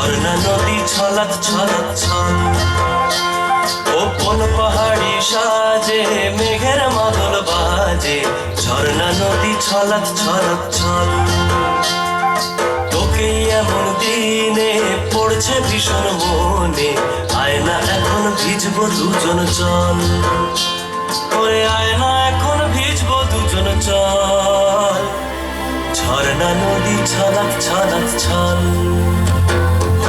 ঝর্ণা নদী ছলাৎ ছলাৎ ছল। ও কোন পাহাড়ি সাজে মেঘের মাদল বাজে, ঝর্ণা নদী ছলাৎ ছলাৎ ছল। তোকে এমন দিনে পড়ছে ভীষণ মনে, আয়না এখন ভিজবো দুজন চল। ওরে আয়না এখন ভিজবো দুজন চল। ঝর্ণা নদী ছলাৎ ছলাৎ ছল।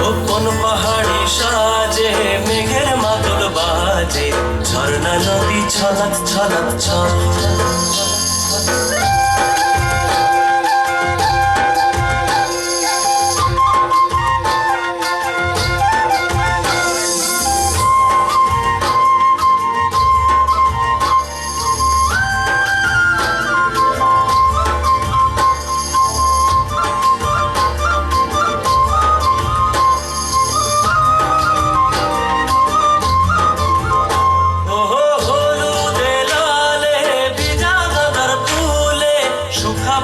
ও কোন পাহাড়ি সাজে মেঘের মাদল বাজে, ঝর্ণা নদী ছলাৎ ছলাৎ ছল।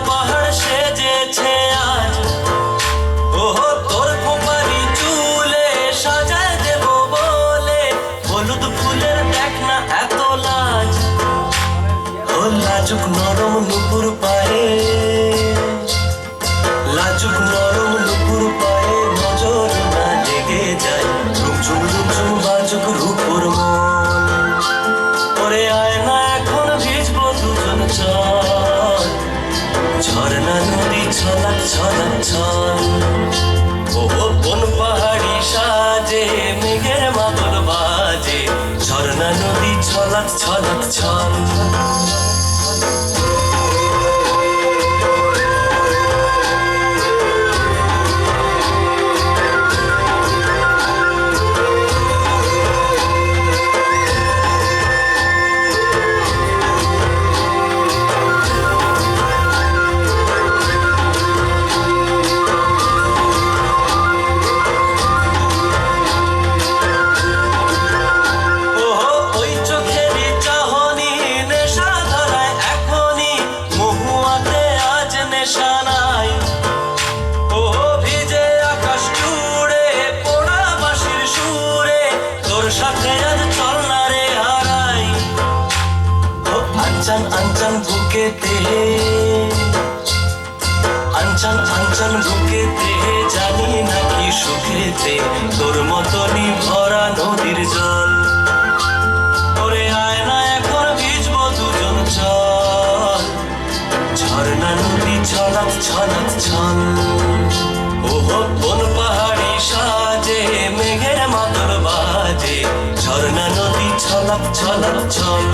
পাহাড় সেজেছে আজ, ওহো তোর খোপারি চুলে সাজায় দেব বলে, হলুদ ফুলের দেখ না এত লাজ। ও লাজুক নরম নুপুর পায়ে, লাজুক নরম নুপুর পায়ে নজর না লেগে যায়, রুমঝুম রুমঝুম বাজুক রূপর মন। ওরে আয়না এখন ভিজবো দুজন চল। ঝর্ণা নদী ছলাৎ ছলাৎ ছল। ও কোন পাহাড়ি সাজে মেঘের মাদল বাজে, ঝর্ণা নদী ছলাৎ ছলাৎ ছল। আঞ্চান আঞ্চান বুকেতে, আঞ্চান আঞ্চান বুকেতে, জানি নাকি সুখেতে তোর মতনই ভরা নদীর জল। ওরে আয়না এখন ভিজবো দুজন চল। ঝর্ণা নদী ছলাৎ ছলাৎ ছল। ওহো কোন পাহাড়ি সাজে মেঘের মাদল বাজে, ঝর্ণা নদী ছলাৎ ছলাৎ ছল।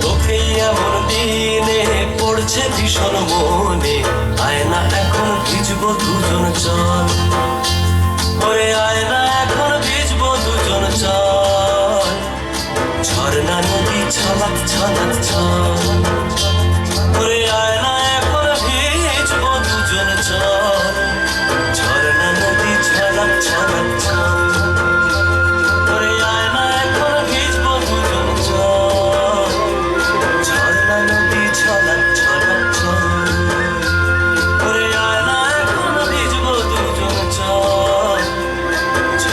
তোকে এমন দিনে পড়ছে ভীষণ মনে, আয়না এখন ভিজবো দুজন চল। ওরে আয়না এখন ভিজবো দুজন চল। ঝর্ণা নদী ছলাৎ ছলাৎ ছল।